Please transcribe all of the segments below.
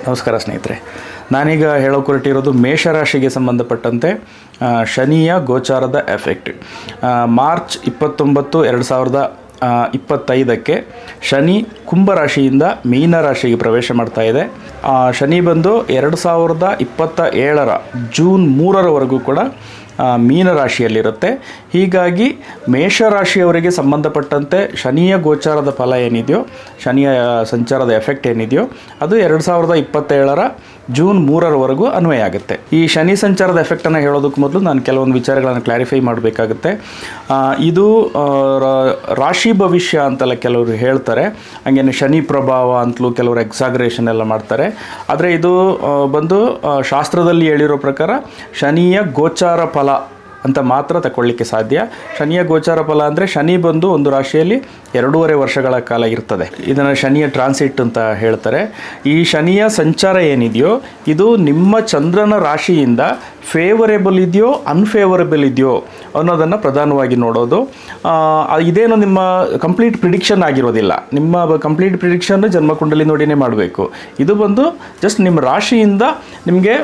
ನಮಸ್ಕಾರ ಸ್ನೇಹಿತರೆ, ನಾನೀಗ ಹೇಳೋಕೊರಟಿರೋದು ಮೇಷರಾಶಿಗೆ ಸಂಬಂಧಪಟ್ಟಂತೆ ಶನಿಯ ಗೋಚಾರದ ಎಫೆಕ್ಟ್. ಮಾರ್ಚ್ 29, 2025 ಶನಿ ಕುಂಭರಾಶಿಯಿಂದ ಮೀನರಾಶಿಗೆ ಪ್ರವೇಶ ಮಾಡ್ತಾ ಇದೆ. ಶನಿ ಬಂದು 2027 ಜೂನ್ 3 ಕೂಡ ಮೀನರಾಶಿಯಲ್ಲಿರುತ್ತೆ. ಹೀಗಾಗಿ ಮೇಷರಾಶಿಯವರಿಗೆ ಸಂಬಂಧಪಟ್ಟಂತೆ ಶನಿಯ ಗೋಚಾರದ ಫಲ ಏನಿದೆಯೋ, ಶನಿಯ ಸಂಚಾರದ ಎಫೆಕ್ಟ್ ಏನಿದೆಯೋ ಅದು 2027 ಜೂನ್ 3 ಅನ್ವಯ ಆಗುತ್ತೆ. ಈ ಶನಿ ಸಂಚಾರದ ಎಫೆಕ್ಟನ್ನು ಹೇಳೋದಕ್ಕೆ ಮೊದಲು ನಾನು ಕೆಲವೊಂದು ವಿಚಾರಗಳನ್ನು ಕ್ಲಾರಿಫೈ ಮಾಡಬೇಕಾಗುತ್ತೆ. ಇದು ರಾಶಿ ಭವಿಷ್ಯ ಅಂತೆಲ್ಲ ಕೆಲವರು ಹೇಳ್ತಾರೆ, ಹಾಗೇನೆ ಶನಿ ಪ್ರಭಾವ ಅಂತಲೂ ಕೆಲವರು ಎಕ್ಸಾಗ್ರೇಷನ್ ಎಲ್ಲ ಮಾಡ್ತಾರೆ. ಆದರೆ ಇದು ಬಂದು ಶಾಸ್ತ್ರದಲ್ಲಿ ಹೇಳಿರೋ ಪ್ರಕಾರ ಶನಿಯ ಗೋಚಾರ ಫಲ ಅಂತ ಮಾತ್ರ ತಗೊಳ್ಳಿಕ್ಕೆ ಸಾಧ್ಯ. ಶನಿಯ ಗೋಚಾರ ಫಲ ಅಂದರೆ ಶನಿ ಬಂದು ಒಂದು ರಾಶಿಯಲ್ಲಿ 2.5 ವರ್ಷಗಳ ಕಾಲ ಇರ್ತದೆ. ಇದನ್ನು ಶನಿಯ ಟ್ರಾನ್ಸಿಟ್ ಅಂತ ಹೇಳ್ತಾರೆ. ಈ ಶನಿಯ ಸಂಚಾರ ಏನಿದೆಯೋ ಇದು ನಿಮ್ಮ ಚಂದ್ರನ ರಾಶಿಯಿಂದ ಫೇವರೇಬಲ್ ಇದೆಯೋ ಅನ್ಫೇವರೇಬಲ್ ಇದೆಯೋ ಅನ್ನೋದನ್ನು ಪ್ರಧಾನವಾಗಿ ನೋಡೋದು. ಇದೇನು ನಿಮ್ಮ ಕಂಪ್ಲೀಟ್ ಪ್ರಿಡಿಕ್ಷನ್ ಆಗಿರೋದಿಲ್ಲ. ನಿಮ್ಮ ಕಂಪ್ಲೀಟ್ ಪ್ರಿಡಿಕ್ಷನ್ ಜನ್ಮಕುಂಡಲಿ ನೋಡಿನೇ ಮಾಡಬೇಕು. ಇದು ಬಂದು ಜಸ್ಟ್ ನಿಮ್ಮ ರಾಶಿಯಿಂದ ನಿಮಗೆ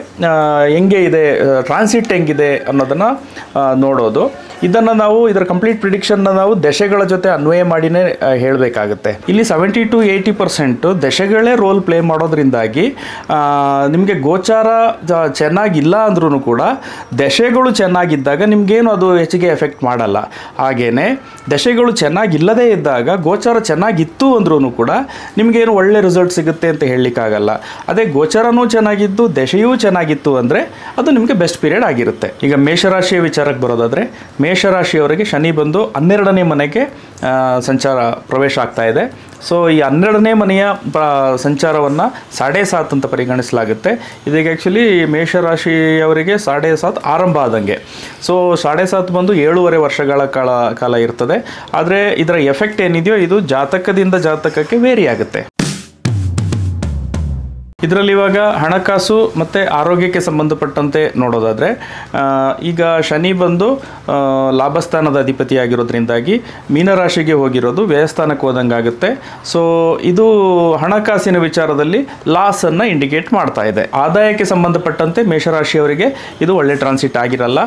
ಹೆಂಗೆ ಇದೆ, ಟ್ರಾನ್ಸಿಟ್ ಹೆಂಗಿದೆ ಅನ್ನೋದನ್ನು ನೋಡೋದು. ಇದರ ಕಂಪ್ಲೀಟ್ ಪ್ರಿಡಿಕ್ಷನ್ನ ನಾವು ದಶೆಗಳ ಜೊತೆ ಅನ್ವಯ ಮಾಡಿನೇ ಹೇಳಬೇಕಾಗುತ್ತೆ. ಇಲ್ಲಿ 70 to 80% ದಶೆಗಳೇ ರೋಲ್ ಪ್ಲೇ ಮಾಡೋದ್ರಿಂದಾಗಿ ನಿಮಗೆ ಗೋಚಾರ ಚೆನ್ನಾಗಿಲ್ಲ ಅಂದ್ರೂ ಕೂಡ ದಶೆಗಳು ಚೆನ್ನಾಗಿದ್ದಾಗ ನಿಮಗೇನು ಅದು ಹೆಚ್ಚಿಗೆ ಎಫೆಕ್ಟ್ ಮಾಡಲ್ಲ. ಹಾಗೆಯೇ ದಶೆಗಳು ಚೆನ್ನಾಗಿಲ್ಲದೇ ಇದ್ದಾಗ ಗೋಚಾರ ಚೆನ್ನಾಗಿತ್ತು ಅಂದ್ರೂ ಕೂಡ ನಿಮಗೇನು ಒಳ್ಳೆ ರಿಸಲ್ಟ್ ಸಿಗುತ್ತೆ ಅಂತ ಹೇಳಲಿಕ್ಕಾಗಲ್ಲ. ಅದೇ ಗೋಚಾರನೂ ಚೆನ್ನಾಗಿದ್ದು ದಶೆಯೂ ಚೆನ್ನಾಗಿತ್ತು ಅಂದರೆ ಅದು ನಿಮಗೆ ಬೆಸ್ಟ್ ಪೀರಿಯಡ್ ಆಗಿರುತ್ತೆ. ಈಗ ಮೇಷರಾಶಿಯ ವಿಚಾರಕ್ಕೆ ಬರೋದಾದರೆ, ಮೇಷರಾಶಿಯವರಿಗೆ ಶನಿ ಬಂದು 12ನೇ ಮನೆಗೆ ಸಂಚಾರ ಪ್ರವೇಶ ಆಗ್ತಾ ಇದೆ. ಸೊ ಈ 12ನೇ ಮನೆಯ ಸಂಚಾರವನ್ನು 7.5 ಅಂತ ಪರಿಗಣಿಸಲಾಗುತ್ತೆ. ಇದಕ್ಕೆ ಆ್ಯಕ್ಚುಲಿ ಮೇಷರಾಶಿಯವರಿಗೆ 7.5 ಆರಂಭ ಆದಂಗೆ. ಸೊ 7.5 ಬಂದು 7.5 ವರ್ಷಗಳ ಕಾಲ ಇರ್ತದೆ. ಆದರೆ ಇದರ ಎಫೆಕ್ಟ್ ಏನಿದೆಯೋ ಇದು ಜಾತಕದಿಂದ ಜಾತಕಕ್ಕೆ ವೇರಿ ಆಗುತ್ತೆ. ಇದರಲ್ಲಿ ಇವಾಗ ಹಣಕಾಸು ಮತ್ತು ಆರೋಗ್ಯಕ್ಕೆ ಸಂಬಂಧಪಟ್ಟಂತೆ ನೋಡೋದಾದರೆ, ಈಗ ಶನಿ ಬಂದು ಲಾಭಸ್ಥಾನದ ಅಧಿಪತಿಯಾಗಿರೋದ್ರಿಂದಾಗಿ ಮೀನರಾಶಿಗೆ ಹೋಗಿರೋದು ವ್ಯಯಸ್ಥಾನಕ್ಕೆ ಹೋದಂಗೆ ಆಗುತ್ತೆ. ಸೊ ಇದು ಹಣಕಾಸಿನ ವಿಚಾರದಲ್ಲಿ ಲಾಸನ್ನು ಇಂಡಿಕೇಟ್ ಮಾಡ್ತಾ ಇದೆ. ಆದಾಯಕ್ಕೆ ಸಂಬಂಧಪಟ್ಟಂತೆ ಮೇಷರಾಶಿಯವರಿಗೆ ಇದು ಒಳ್ಳೆ ಟ್ರಾನ್ಸಿಟ್ ಆಗಿರಲ್ಲ.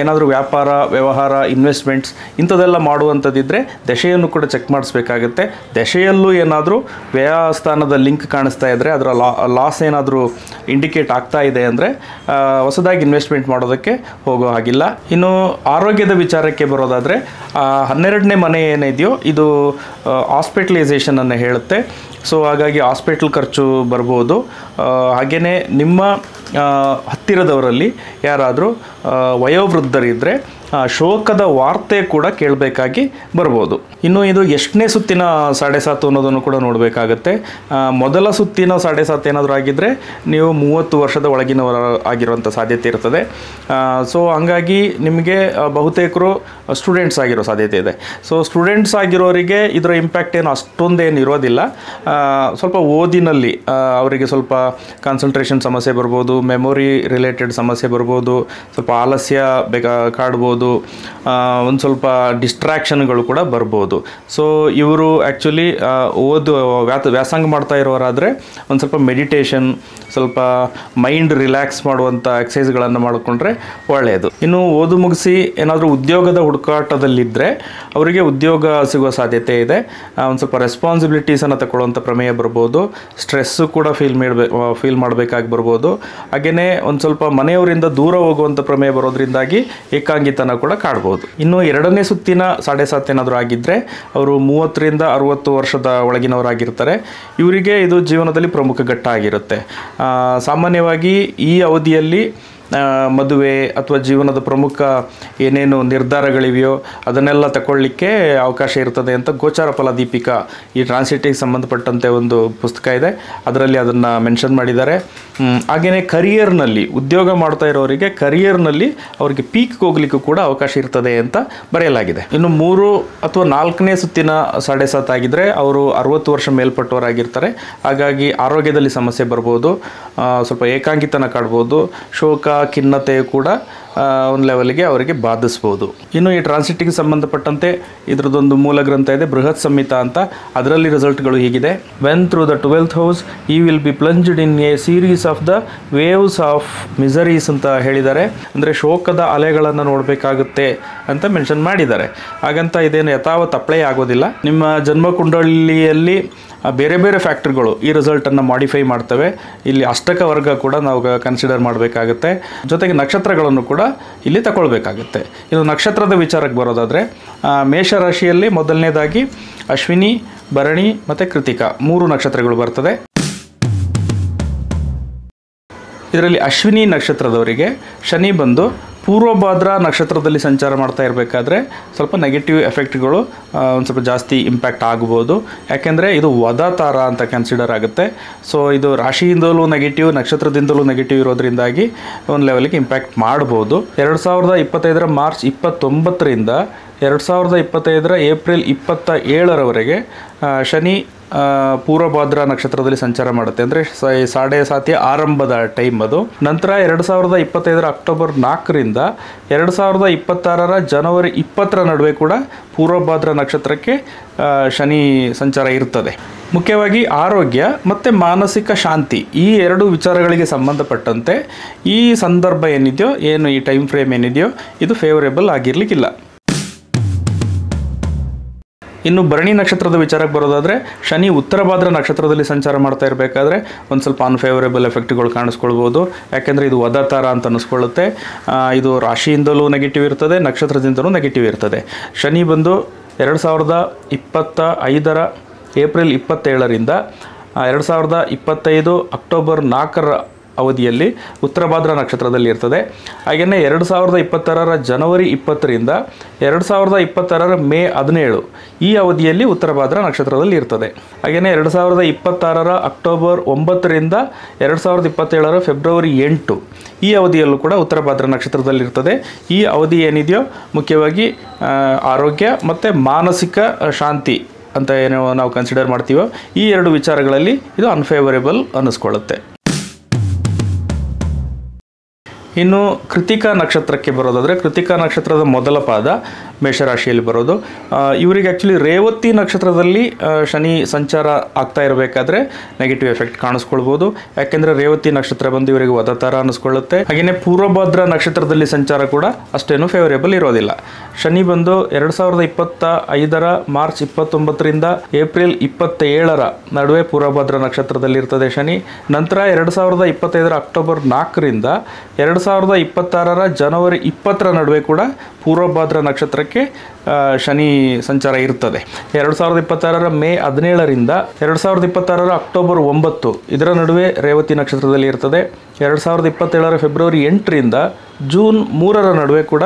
ಏನಾದರೂ ವ್ಯಾಪಾರ, ವ್ಯವಹಾರ, ಇನ್ವೆಸ್ಟ್ಮೆಂಟ್ಸ್ ಇಂಥದ್ದೆಲ್ಲ ಮಾಡುವಂಥದ್ದಿದ್ದರೆ ದಶೆಯನ್ನು ಕೂಡ ಚೆಕ್ ಮಾಡಿಸ್ಬೇಕಾಗುತ್ತೆ. ದಶೆಯಲ್ಲೂ ಏನಾದರೂ ವ್ಯಯಸ್ಥಾನದ ಲಿಂಕ್ ಕಾಣಿಸ್ತಾ ಇದ್ದರೆ, ಅದರ ಲಾಸ್ ಏನಾದರೂ ಇಂಡಿಕೇಟ್ ಆಗ್ತಾ ಇದೆ ಅಂದರೆ ಹೊಸದಾಗಿ ಇನ್ವೆಸ್ಟ್ಮೆಂಟ್ ಮಾಡೋದಕ್ಕೆ ಹೋಗೋ ಹಾಗಿಲ್ಲ. ಇನ್ನು ಆರೋಗ್ಯದ ವಿಚಾರಕ್ಕೆ ಬರೋದಾದರೆ, 12ನೇ ಮನೆ ಏನಿದೆಯೋ ಇದು ಹಾಸ್ಪಿಟಲೈಸೇಷನನ್ನು ಹೇಳುತ್ತೆ. ಸೊ ಹಾಗಾಗಿ ಹಾಸ್ಪಿಟಲ್ ಖರ್ಚು ಬರ್ಬೋದು. ಹಾಗೆಯೇ ನಿಮ್ಮ ಹತ್ತಿರದವರಲ್ಲಿ ಯಾರಾದರೂ ವಯೋವೃದ್ಧರಿದ್ದರೆ ಶೋಕದ ವಾರ್ತೆ ಕೂಡ ಕೇಳಬೇಕಾಗಿ ಬರ್ಬೋದು. ಇನ್ನು ಇದು ಎಷ್ಟನೇ ಸುತ್ತಿನ 7.5 ಅನ್ನೋದನ್ನು ಕೂಡ ನೋಡಬೇಕಾಗತ್ತೆ. ಮೊದಲ ಸುತ್ತಿನ 7.5 ಏನಾದರೂ ಆಗಿದ್ದರೆ ನೀವು 30 ವರ್ಷದ ಒಳಗಿನವರ ಆಗಿರುವಂಥ ಸಾಧ್ಯತೆ ಇರ್ತದೆ. ಸೊ ಹಂಗಾಗಿ ನಿಮಗೆ ಬಹುತೇಕರು ಸ್ಟೂಡೆಂಟ್ಸ್ ಆಗಿರೋ ಸಾಧ್ಯತೆ ಇದೆ. ಸೊ ಸ್ಟೂಡೆಂಟ್ಸ್ ಆಗಿರೋರಿಗೆ ಇದರ ಇಂಪ್ಯಾಕ್ಟ್ ಏನು ಅಷ್ಟೊಂದೇನು ಇರೋದಿಲ್ಲ. ಸ್ವಲ್ಪ ಓದಿನಲ್ಲಿ ಅವರಿಗೆ ಸ್ವಲ್ಪ ಕಾನ್ಸಂಟ್ರೇಷನ್ ಸಮಸ್ಯೆ ಬರ್ಬೋದು, ಮೆಮೊರಿ ರಿಲೇಟೆಡ್ ಸಮಸ್ಯೆ ಬರ್ಬೋದು, ಸ್ವಲ್ಪ ಆಲಸ್ಯ ಕಾಡ್ಬೋದು, ಒಂದು ಸ್ವಲ್ಪ ಡಿಸ್ಟ್ರಾಕ್ಷನ್ಗಳು ಕೂಡ ಬರ್ಬೋದು. ಸೊ ಇವರು ಆ್ಯಕ್ಚುಲಿ ವ್ಯಾಸಂಗ ಮಾಡ್ತಾ ಇರೋರಾದರೆ ಒಂದು ಸ್ವಲ್ಪ ಮೆಡಿಟೇಷನ್, ಸ್ವಲ್ಪ ಮೈಂಡ್ ರಿಲ್ಯಾಕ್ಸ್ ಮಾಡುವಂಥ ಎಕ್ಸಸೈಸ್ಗಳನ್ನು ಮಾಡಿಕೊಂಡ್ರೆ ಒಳ್ಳೆಯದು. ಇನ್ನು ಓದು ಮುಗಿಸಿ ಏನಾದರೂ ಉದ್ಯೋಗದ ಹುಡುಕಾಟದಲ್ಲಿದ್ದರೆ ಅವರಿಗೆ ಉದ್ಯೋಗ ಸಿಗುವ ಸಾಧ್ಯತೆ ಇದೆ. ಒಂದು ಸ್ವಲ್ಪ ರೆಸ್ಪಾನ್ಸಿಬಿಲಿಟೀಸನ್ನು ತಗೊಳ್ಳುವಂಥ ಪ್ರಮೇಯ ಬರ್ಬೋದು. ಸ್ಟ್ರೆಸ್ಸು ಕೂಡ ಫೀಲ್ ಮಾಡಬೇಕಾಗಿ ಬರ್ಬೋದು. ಹಾಗೆಯೇ ಒಂದು ಸ್ವಲ್ಪ ಮನೆಯವರಿಂದ ದೂರ ಹೋಗುವಂಥ ಪ್ರಮೇಯ ಬರೋದ್ರಿಂದಾಗಿ ಏಕಾಂಗಿತನ ಕೂಡ ಕಾಡ್ಬೋದು. ಇನ್ನು 2ನೇ ಸುತ್ತಿನ 7.5 ಏನಾದರೂ ಆಗಿದ್ದರೆ ಅವರು 30ರಿಂದ 60 ವರ್ಷದ ಒಳಗಿನವರಾಗಿರ್ತಾರೆ. ಇವರಿಗೆ ಇದು ಜೀವನದಲ್ಲಿ ಪ್ರಮುಖ ಘಟ್ಟ ಆಗಿರುತ್ತೆ. ಸಾಮಾನ್ಯವಾಗಿ ಈ ಅವಧಿಯಲ್ಲಿ ಮದುವೆ ಅಥವಾ ಜೀವನದ ಪ್ರಮುಖ ಏನೇನು ನಿರ್ಧಾರಗಳಿವೆಯೋ ಅದನ್ನೆಲ್ಲ ತಗೊಳ್ಳಿಕ್ಕೆ ಅವಕಾಶ ಇರ್ತದೆ ಅಂತ ಗೋಚಾರ ಫಲ ದೀಪಿಕಾ ಈ ಟ್ರಾನ್ಸಿಟಿಗೆ ಸಂಬಂಧಪಟ್ಟಂತೆ ಒಂದು ಪುಸ್ತಕ ಇದೆ, ಅದರಲ್ಲಿ ಅದನ್ನು ಮೆನ್ಷನ್ ಮಾಡಿದ್ದಾರೆ. ಹಾಗೆಯೇ ಕರಿಯರ್ನಲ್ಲಿ ಉದ್ಯೋಗ ಮಾಡ್ತಾ ಇರೋರಿಗೆ ಕರಿಯರ್ನಲ್ಲಿ ಅವರಿಗೆ ಪೀಕ್ಗೆ ಹೋಗ್ಲಿಕ್ಕೂ ಕೂಡ ಅವಕಾಶ ಇರ್ತದೆ ಅಂತ ಬರೆಯಲಾಗಿದೆ. ಇನ್ನು 3 ಅಥವಾ 4ನೇ ಸುತ್ತಿನ 7.5 ಆಗಿದ್ದರೆ ಅವರು 60 ವರ್ಷ ಮೇಲ್ಪಟ್ಟವರಾಗಿರ್ತಾರೆ. ಹಾಗಾಗಿ ಆರೋಗ್ಯದಲ್ಲಿ ಸಮಸ್ಯೆ ಬರ್ಬೋದು, ಸ್ವಲ್ಪ ಏಕಾಂಗಿತನ ಕಾಡ್ಬೋದು, ಶೋಕ ಖಿನ್ನತೆಯು ಕೂಡ ಒಂದು ಲೆವೆಲ್ಗೆ ಅವರಿಗೆ ಬಾಧಿಸ್ಬೋದು. ಇನ್ನು ಈ ಟ್ರಾನ್ಸಿಟಿಗೆ ಸಂಬಂಧಪಟ್ಟಂತೆ ಇದರದೊಂದು ಮೂಲ ಗ್ರಂಥ ಇದೆ, ಬೃಹತ್ ಸಂಹಿತ ಅಂತ. ಅದರಲ್ಲಿ ರಿಸಲ್ಟ್ಗಳು ಹೀಗಿದೆ: when through the 12th house he will be plunged in a series of the waves of miseries ಅಂತ ಹೇಳಿದ್ದಾರೆ. ಅಂದರೆ ಶೋಕದ ಅಲೆಗಳನ್ನು ನೋಡಬೇಕಾಗುತ್ತೆ ಅಂತ ಮೆನ್ಷನ್ ಮಾಡಿದ್ದಾರೆ. ಹಾಗಂತ ಇದೇನು ಯಥಾವತ್ ಅಪ್ಲೈ ಆಗೋದಿಲ್ಲ. ನಿಮ್ಮ ಜನ್ಮಕುಂಡಲಿಯಲ್ಲಿ ಬೇರೆ ಬೇರೆ ಫ್ಯಾಕ್ಟರ್ಗಳು ಈ ರಿಸಲ್ಟನ್ನು ಮಾಡಿಫೈ ಮಾಡ್ತವೆ. ಇಲ್ಲಿ ಅಷ್ಟಕ ವರ್ಗ ಕೂಡ ನಾವು ಕನ್ಸಿಡರ್ ಮಾಡಬೇಕಾಗುತ್ತೆ. ಜೊತೆಗೆ ನಕ್ಷತ್ರಗಳನ್ನು ಕೂಡ ಇಲ್ಲಿ ತಗೊಳ್ಬೇಕಾಗುತ್ತೆ. ಇದು ನಕ್ಷತ್ರದ ವಿಚಾರಕ್ಕೆ ಬರೋದಾದರೆ, ಮೇಷರಾಶಿಯಲ್ಲಿ ಮೊದಲನೇದಾಗಿ ಅಶ್ವಿನಿ, ಭರಣಿ ಮತ್ತು ಕೃತಿಕಾ 3 ನಕ್ಷತ್ರಗಳು ಬರ್ತದೆ. ಇದರಲ್ಲಿ ಅಶ್ವಿನಿ ನಕ್ಷತ್ರದವರಿಗೆ ಶನಿ ಬಂದು ಪೂರ್ವಭಾದ್ರ ನಕ್ಷತ್ರದಲ್ಲಿ ಸಂಚಾರ ಮಾಡ್ತಾ ಇರಬೇಕಾದ್ರೆ ಸ್ವಲ್ಪ ನೆಗೆಟಿವ್ ಎಫೆಕ್ಟ್ಗಳು ಒಂದು ಸ್ವಲ್ಪ ಜಾಸ್ತಿ ಇಂಪ್ಯಾಕ್ಟ್ ಆಗ್ಬೋದು. ಯಾಕೆಂದರೆ ಇದು ವಧತಾರ ಅಂತ ಕನ್ಸಿಡರ್ ಆಗುತ್ತೆ. ಸೊ ಇದು ರಾಶಿಯಿಂದಲೂ ನೆಗೆಟಿವ್, ನಕ್ಷತ್ರದಿಂದಲೂ ನೆಗೆಟಿವ್ ಇರೋದ್ರಿಂದಾಗಿ ಒಂದು ಲೆವೆಲ್ಗೆ ಇಂಪ್ಯಾಕ್ಟ್ ಮಾಡ್ಬೋದು. 2025 ಮಾರ್ಚ್ 29ರಿಂದ 2025 ಏಪ್ರಿಲ್ 27ರವರೆಗೆ ಶನಿ ಪೂರ್ವಭಾದ್ರ ನಕ್ಷತ್ರದಲ್ಲಿ ಸಂಚಾರ ಮಾಡುತ್ತೆ. ಅಂದರೆ ಸಾಡೆ ಸಾತಿಯ ಆರಂಭದ ಟೈಮ್ ಅದು. ನಂತರ 2025 ಅಕ್ಟೋಬರ್ 4ರಿಂದ 2026 ಜನವರಿ 20 ನಡುವೆ ಕೂಡ ಪೂರ್ವಭಾದ್ರ ನಕ್ಷತ್ರಕ್ಕೆ ಶನಿ ಸಂಚಾರ ಇರ್ತದೆ. ಮುಖ್ಯವಾಗಿ ಆರೋಗ್ಯ ಮತ್ತು ಮಾನಸಿಕ ಶಾಂತಿ ಈ 2 ವಿಚಾರಗಳಿಗೆ ಸಂಬಂಧಪಟ್ಟಂತೆ ಈ ಸಂದರ್ಭ ಏನಿದೆಯೋ, ಏನು ಈ ಟೈಮ್ ಫ್ರೇಮ್ ಏನಿದೆಯೋ, ಇದು ಫೇವರೇಬಲ್ ಆಗಿರಲಿಕ್ಕಿಲ್ಲ. ಇನ್ನು ಭರಣಿ ನಕ್ಷತ್ರದ ವಿಚಾರಕ್ಕೆ ಬರೋದಾದರೆ, ಶನಿ ಉತ್ತರ ಭಾದ್ರ ನಕ್ಷತ್ರದಲ್ಲಿ ಸಂಚಾರ ಮಾಡ್ತಾ ಇರಬೇಕಾದ್ರೆ ಒಂದು ಸ್ವಲ್ಪ ಅನ್ಫೇವರೇಬಲ್ ಎಫೆಕ್ಟ್ಗಳು ಕಾಣಿಸ್ಕೊಳ್ಬೋದು. ಯಾಕೆಂದರೆ ಇದು ವಧತಾರ ಅಂತ ಅನ್ನಿಸ್ಕೊಳ್ಳುತ್ತೆ. ಇದು ರಾಶಿಯಿಂದಲೂ ನೆಗೆಟಿವ್ ಇರ್ತದೆ, ನಕ್ಷತ್ರದಿಂದಲೂ ನೆಗೆಟಿವ್ ಇರ್ತದೆ. ಶನಿ ಬಂದು 2025 ಏಪ್ರಿಲ್ 27ರಿಂದ 2025 ಅಕ್ಟೋಬರ್ 4ರ ಅವಧಿಯಲ್ಲಿ ಉತ್ತರ ಭಾದ್ರ ನಕ್ಷತ್ರದಲ್ಲಿ ಇರ್ತದೆ. ಹಾಗೆಯೇ 2026 ಜನವರಿ 20ರಿಂದ 2026 ಮೇ 17 ಈ ಅವಧಿಯಲ್ಲಿ ಉತ್ತರ ಭಾದ್ರ ನಕ್ಷತ್ರದಲ್ಲಿ ಇರ್ತದೆ. ಹಾಗೆಯೇ 2026 ಅಕ್ಟೋಬರ್ 9ರಿಂದ 2027 ಫೆಬ್ರವರಿ 8 ಈ ಅವಧಿಯಲ್ಲೂ ಕೂಡ ಉತ್ತರ ಭಾದ್ರ ನಕ್ಷತ್ರದಲ್ಲಿ ಇರ್ತದೆ. ಈ ಅವಧಿ ಏನಿದೆಯೋ ಮುಖ್ಯವಾಗಿ ಆರೋಗ್ಯ ಮತ್ತು ಮಾನಸಿಕ ಶಾಂತಿ ಅಂತ ಏನು ನಾವು ಕನ್ಸಿಡರ್ ಮಾಡ್ತೀವೋ ಈ 2 ವಿಚಾರಗಳಲ್ಲಿ ಇದು ಅನ್ಫೇವರೇಬಲ್ ಅನ್ನಿಸ್ಕೊಳ್ಳುತ್ತೆ. ಇನ್ನು ಕೃತಿಕಾ ನಕ್ಷತ್ರಕ್ಕೆ ಬರೋದಾದರೆ, ಕೃತಿಕಾ ನಕ್ಷತ್ರದ ಮೊದಲ ಪಾದ ಮೇಷರಾಶಿಯಲ್ಲಿ ಬರೋದು. ಇವರಿಗೆ ಆ್ಯಕ್ಚುಲಿ ರೇವತಿ ನಕ್ಷತ್ರದಲ್ಲಿ ಶನಿ ಸಂಚಾರ ಆಗ್ತಾ ಇರಬೇಕಾದ್ರೆ ನೆಗೆಟಿವ್ ಎಫೆಕ್ಟ್ ಕಾಣಿಸ್ಕೊಳ್ಬೋದು. ಯಾಕೆಂದರೆ ರೇವತಿ ನಕ್ಷತ್ರ ಬಂದು ಇವರಿಗೆ ವಧತಾರ ಅನ್ನಿಸ್ಕೊಳ್ಳುತ್ತೆ. ಹಾಗೆಯೇ ಪೂರ್ವಭಾದ್ರ ನಕ್ಷತ್ರದಲ್ಲಿ ಸಂಚಾರ ಕೂಡ ಅಷ್ಟೇನು ಫೇವರೇಬಲ್ ಇರೋದಿಲ್ಲ. ಶನಿ ಬಂದು 2025 ಮಾರ್ಚ್ 29ರಿಂದ ಏಪ್ರಿಲ್ 27 ನಡುವೆ ಪೂರ್ವಭಾದ್ರ ನಕ್ಷತ್ರದಲ್ಲಿ ಇರ್ತದೆ ಶನಿ. ನಂತರ 2025 ಅಕ್ಟೋಬರ್ 4ರಿಂದ 2026 ಜನವರಿ 20 ನಡುವೆ ಕೂಡ ಪೂರ್ವಭಾದ್ರ ನಕ್ಷತ್ರಕ್ಕೆ ಶನಿ ಸಂಚಾರ ಇರ್ತದೆ. 2026 ಮೇ 17ರಿಂದ 2026 ಅಕ್ಟೋಬರ್ 9 ಇದರ ನಡುವೆ ರೇವತಿ ನಕ್ಷತ್ರದಲ್ಲಿ ಇರ್ತದೆ. 2027 ಫೆಬ್ರವರಿ 8ರಿಂದ ಜೂನ್ 3ರ ನಡುವೆ ಕೂಡ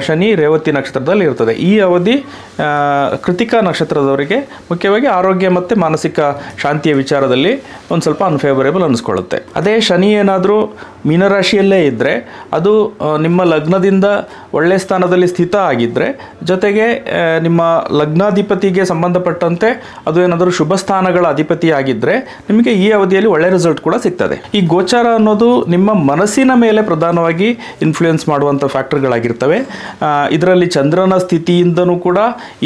ಶನಿ ರೇವತಿ ನಕ್ಷತ್ರದಲ್ಲಿ ಇರ್ತದೆ. ಈ ಅವಧಿ ಕೃತಿಕಾ ನಕ್ಷತ್ರದವರಿಗೆ ಮುಖ್ಯವಾಗಿ ಆರೋಗ್ಯ ಮತ್ತು ಮಾನಸಿಕ ಶಾಂತಿಯ ವಿಚಾರದಲ್ಲಿ ಒಂದು ಸ್ವಲ್ಪ ಅನ್ಫೇವರೇಬಲ್ ಅನ್ನಿಸ್ಕೊಳ್ಳುತ್ತೆ. ಅದೇ ಶನಿ ಏನಾದರೂ ಮೀನರಾಶಿಯಲ್ಲೇ ಇದ್ದರೆ ಅದು ನಿಮ್ಮ ಲಗ್ನದಿಂದ ಒಳ್ಳೆಯ ಸ್ಥಾನದಲ್ಲಿ ಸ್ಥಿತ ಆಗಿದ್ದರೆ, ಜೊತೆಗೆ ನಿಮ್ಮ ಲಗ್ನಾಧಿಪತಿಗೆ ಸಂಬಂಧಪಟ್ಟಂತೆ ಅದು ಏನಾದರೂ ಶುಭ ಸ್ಥಾನಗಳ ಅಧಿಪತಿ ಆಗಿದ್ದರೆ ನಿಮಗೆ ಈ ಅವಧಿಯಲ್ಲಿ ಒಳ್ಳೆಯ ರಿಸಲ್ಟ್ ಕೂಡ ಸಿಗ್ತದೆ. ಈ ಗೋಚಾರ ಅನ್ನೋದು ನಿಮ್ಮ ಮನಸ್ಸಿನ ಮೇಲೆ ಪ್ರಧಾನವಾಗಿ ಇನ್ಫ್ಲೂಯೆನ್ಸ್ ಮಾಡುವಂಥ ಫ್ಯಾಕ್ಟರ್ಗಳಾಗಿರ್ತವೆ. ಇದರಲ್ಲಿ ಚಂದ್ರನ ಸ್ಥಿತಿಯಿಂದನೂ ಕೂಡ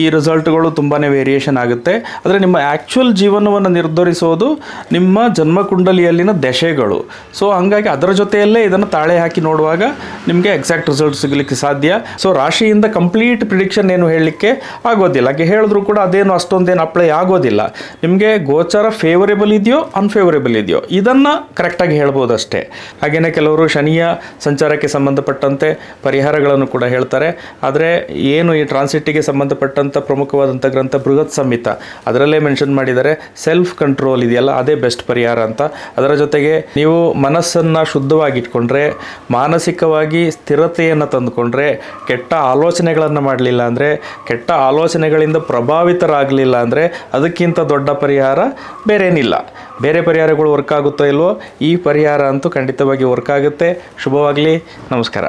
ಈ ರಿಸಲ್ಟ್ಗಳು ತುಂಬಾ ವೇರಿಯೇಷನ್ ಆಗುತ್ತೆ. ಆದರೆ ನಿಮ್ಮ ಆ್ಯಕ್ಚುಯಲ್ ಜೀವನವನ್ನು ನಿರ್ಧರಿಸೋದು ನಿಮ್ಮ ಜನ್ಮಕುಂಡಲಿಯಲ್ಲಿನ ದಶೆಗಳು. ಸೊ ಹಂಗಾಗಿ ಅದರ ಜೊತೆಯಲ್ಲೇ ಇದನ್ನು ತಾಳೆ ಹಾಕಿ ನೋಡುವಾಗ ನಿಮಗೆ ಎಕ್ಸಾಕ್ಟ್ ರಿಸಲ್ಟ್ ಸಿಗಲಿಕ್ಕೆ ಸಾಧ್ಯ. ಸೊ ರಾಶಿಯಿಂದ ಕಂಪ್ಲೀಟ್ ಪ್ರಿಡಿಕ್ಷನ್ ಏನು ಹೇಳಲಿಕ್ಕೆ ಆಗೋದಿಲ್ಲ. ಹಾಗೆ ಹೇಳಿದ್ರು ಕೂಡ ಅದೇನು ಅಷ್ಟೊಂದೇನು ಅಪ್ಲೈ ಆಗೋದಿಲ್ಲ. ನಿಮಗೆ ಗೋಚಾರ ಫೇವರೇಬಲ್ ಇದೆಯೋ ಅನ್ಫೇವರೇಬಲ್ ಇದೆಯೋ ಇದನ್ನು ಕರೆಕ್ಟಾಗಿ ಹೇಳ್ಬೋದು ಅಷ್ಟೇ. ಹಾಗೆಯೇ ಕೆಲವರು ಶನಿಯ ಸಂಚಾರಕ್ಕೆ ಸಂಬಂಧಪಟ್ಟಂತೆ ಪರಿಹಾರಗಳನ್ನು ಕೂಡ ಹೇಳ್ತಾರೆ. ಆದರೆ ಏನು ಈ ಟ್ರಾನ್ಸಿಟಿಗೆ ಸಂಬಂಧಪಟ್ಟಂಥ ಪ್ರಮುಖವಾದಂಥ ಗ್ರಂಥ ಬೃಹತ್ ಸಂಹಿತ, ಅದರಲ್ಲೇ ಮೆನ್ಷನ್ ಮಾಡಿದ್ದಾರೆ ಸೆಲ್ಫ್ ಕಂಟ್ರೋಲ್ ಇದೆಯಲ್ಲ ಅದೇ ಬೆಸ್ಟ್ ಪರಿಹಾರ ಅಂತ. ಅದರ ಜೊತೆಗೆ ನೀವು ಮನಸ್ಸನ್ನು ಶುದ್ಧವಾಗಿಟ್ಕೊಂಡ್ರೆ, ಮಾನಸಿಕವಾಗಿ ಸ್ಥಿರತೆಯನ್ನು ತಂದುಕೊಂಡ್ರೆ, ಕೆಟ್ಟ ಆಲೋಚನೆಗಳನ್ನು ಮಾಡಲಿಲ್ಲ ಅಂದರೆ, ಕೆಟ್ಟ ಆಲೋಚನೆಗಳಿಂದ ಪ್ರಭಾವಿತರಾಗಲಿಲ್ಲ ಅಂದರೆ ಅದಕ್ಕಿಂತ ದೊಡ್ಡ ಪರಿಹಾರ ಬೇರೇನಿಲ್ಲ. ಬೇರೆ ಪರಿಹಾರಗಳು ವರ್ಕ್ ಆಗುತ್ತೋ ಇಲ್ವೋ, ಈ ಪರಿಹಾರ ಅಂತೂ ಖಂಡಿತವಾಗಿ ವರ್ಕ್ ಆಗುತ್ತೆ. ಶುಭವಾಗಲಿ. ನಮಸ್ಕಾರ.